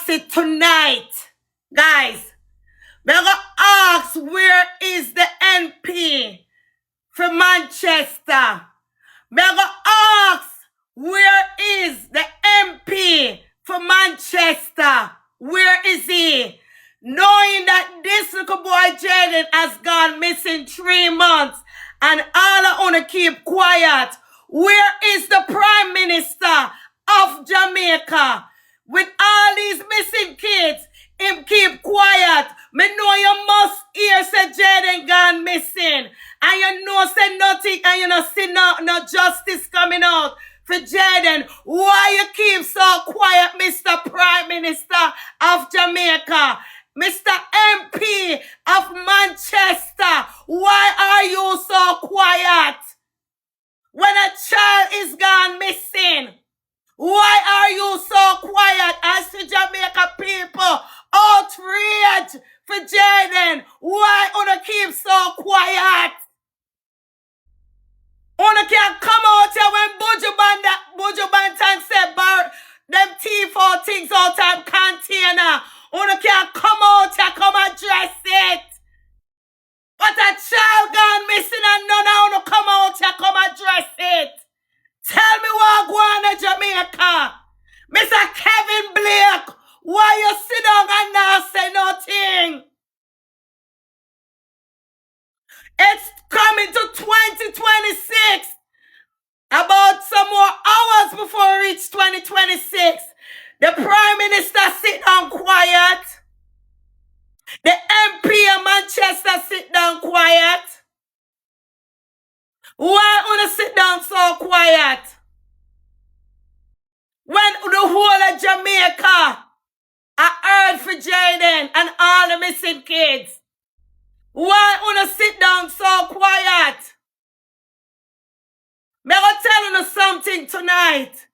ask it tonight. Guys, we're going to ask, where is the MP for Manchester? We're going to ask, where is the MP for Manchester? Where is he? Knowing that this little boy Jaden has gone missing 3 months and all I want to keep quiet. Where is the Prime Minister of Jamaica? With all these missing kids, him keep quiet. Me know you must hear say Jaden gone missing. And you know say nothing and you know see no justice coming out for Jaden. Why you keep so quiet, Mr. Prime Minister of Jamaica? Mr. MP of Manchester, why are you so quiet? When a child is gone missing, why are you so quiet? As the Jamaica people outraged for Jaden, why you keep so quiet? You can't come out here when Buju Banton said them T4 things out of container. You can't come out here, come address it. But a child gone missing and none of you come out here, come address it. Tell me what go on in Jamaica. Mr. Kevin Blake, why you sit down and not say nothing? It's coming to 2026. About some more hours before we reach 2026. The Prime Minister sit down quiet. The MP of Manchester sit down quiet. Why wanna sit down so quiet? When the whole of Jamaica are heard for Jaden and all the missing kids. Why wanna sit down so quiet? Me gonna tell you something tonight.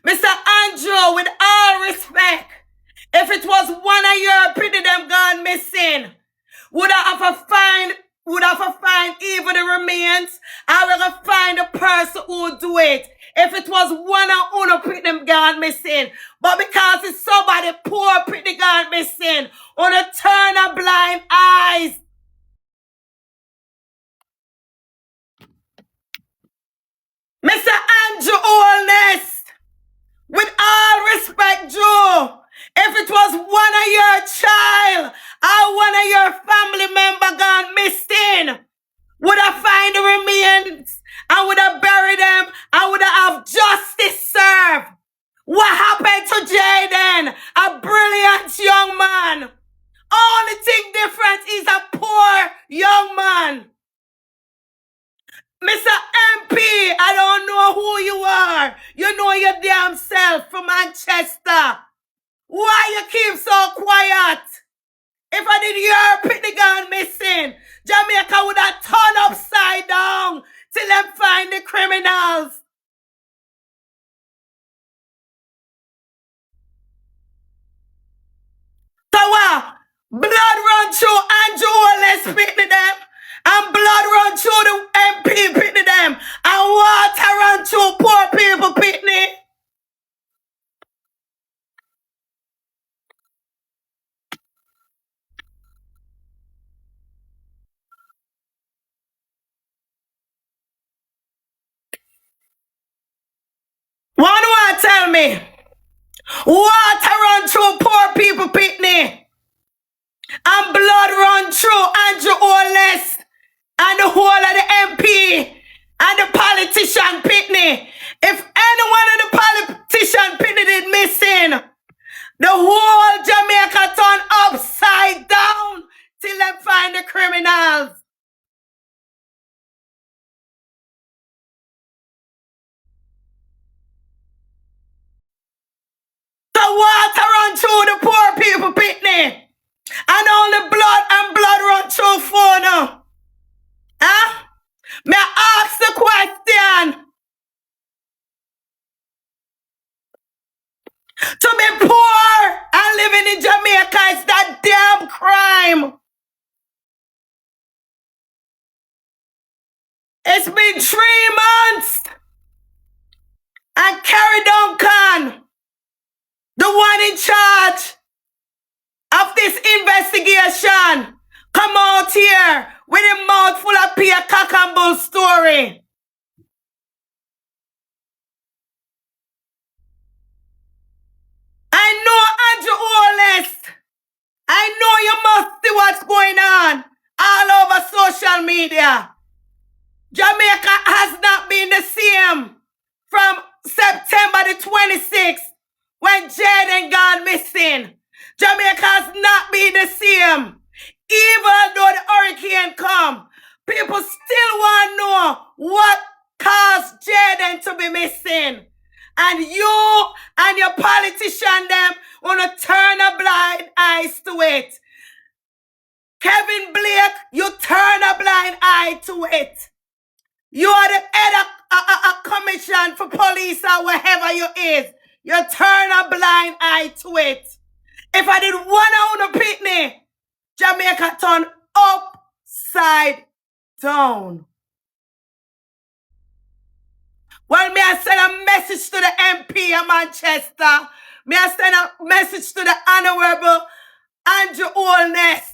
Mr. Andrew, with all respect, if it was one of your pretty them gone missing, would I have to find even the remains? I would have find the person who do it. If it was one of uno pretty them gone missing. But because it's somebody poor pretty gone missing, wanna turn a blind eyes. Mr. Andrew Holness, with all respect, Joe, if it was one of your child or one of your family member gone missing, would I find the remains and would I bury them and would I have justice served? What happened to Jaden? A brilliant young man. Only thing different is a poor young man. Mr. MP, I don't know who you are. You know your damn self from Manchester. Why you keep so quiet? If I did your pretty gone missing, Jamaica would have turned upside down till them find the criminals. So what? Blood run through Andrew Wallace pitney them, and blood run through the MP pitney them, and water run through poor people pitney. One tell me, water run through poor people pitney, and blood run through Andrew Wallace, and the whole of the MP, and the politician pitney. If any one of the politician pitney did missing, the whole Jamaica turn upside down till they find the criminals. So water run through the poor people pitney, and only blood and blood run through phone. Huh? May I ask the question? To be poor and association come out here with a mouth full of pure cock and bull story. I know Andrew Holness. I know you must see what's going on all over social media. Jamaica has not been the same from September the 26th when Jaden gone missing. Jamaica has not been the same. Even though the hurricane come, people still want to know what caused Jaden to be missing. And you and your politician them want to turn a blind eyes to it. Kevin Blake, you turn a blind eye to it. You are the head of a commission for police or wherever you is. You turn a blind eye to it. If I did one on the picnic, Jamaica turn upside down. Well, may I send a message to the MP of Manchester. May I send a message to the Honorable Andrew Holness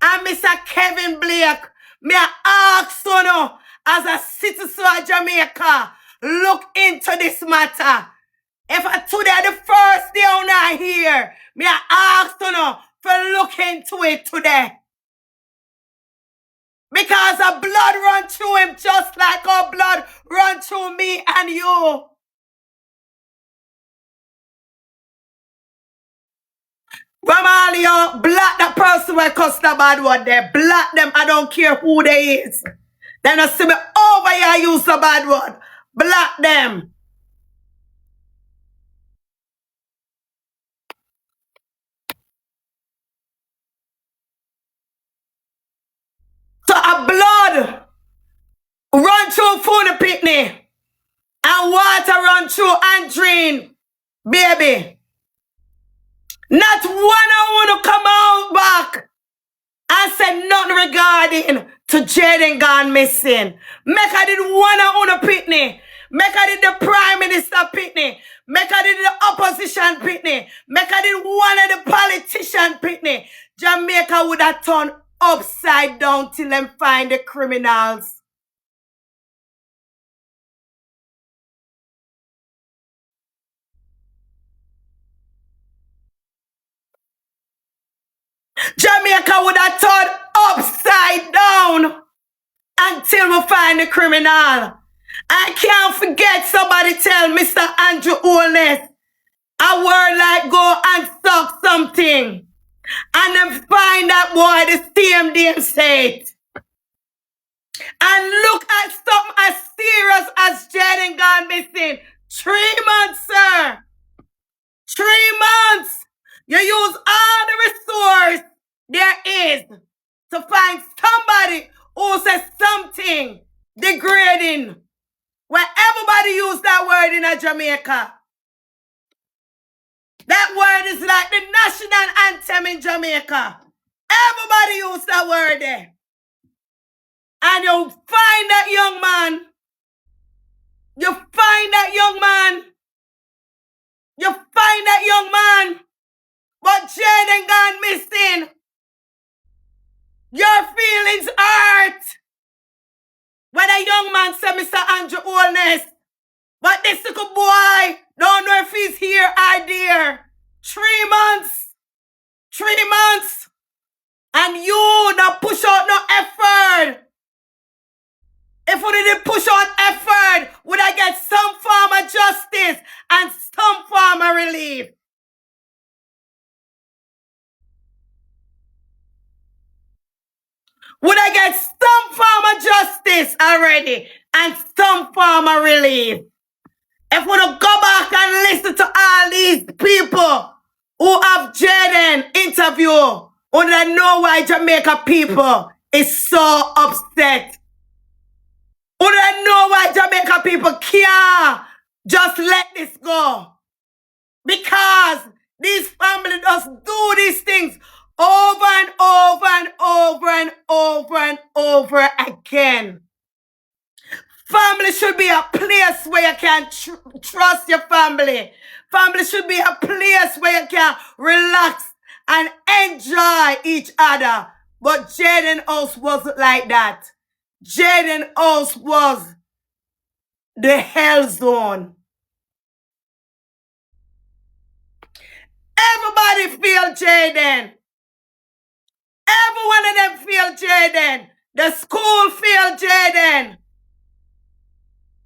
and Mr. Kevin Blake. May I ask you, as a citizen of Jamaica, look into this matter. If today the first day I'm not here, may I ask you to look into it today. Because our blood run through him just like our blood run through me and you. Ramalio, block that person who cuss the bad word there. Block them, I don't care who they is. They don't see me over here use the bad word. Block them. So a blood run through Food Picnic and water run through Andreen, baby. Not one I want to come out back and say nothing regarding to Jaden gone missing. Make I did one on a picnic. Make I did the Prime Minister picnic. Make I did the opposition picnic. Make I did one of the politician picnic. Jamaica would have turned upside down till them find the criminals. Jamaica would have turned upside down until we find the criminal. I can't forget somebody tell Mr. Andrew Holness a word like go and suck something. And then find that boy the same damn state. And look at something as serious as Jaden gone missing. 3 months, sir. 3 months. You use all the resource there is to find somebody who says something degrading. Where everybody use that word in a Jamaica. That word is like the national anthem in Jamaica. Everybody use that word there. And you find that young man. You find that young man. You find that young man. But Jaden gone missing. Your feelings hurt. When a young man said Mr. Andrew Holness. But this little boy don't know if he's here or there. 3 months. 3 months. And you not push out no effort. If we didn't push out effort, would I get some form of justice and some form of relief? Would I get some form of justice already and some form of relief? If we don't go back and listen to all these people who have Jaden interview, who don't know why Jamaica people is so upset. Who don't know why Jamaica people can't just let this go. Because these families just do these things over and over and over and over and over again. Family should be a place where you can trust your family. Family should be a place where you can relax and enjoy each other. But Jaden House wasn't like that. Jaden House was the hell zone. Everybody feel Jaden. Every one of them feel Jaden. The school feel Jaden.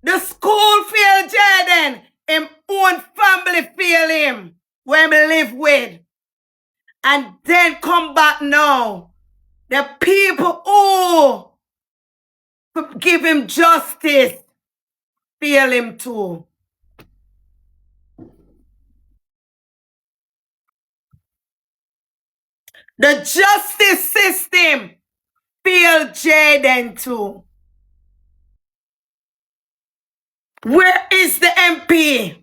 The school feel Jaden. Him own family feel him. Where we live with. And then come back now. The people who give him justice feel him too. The justice system feel Jaden too. Where is the MP?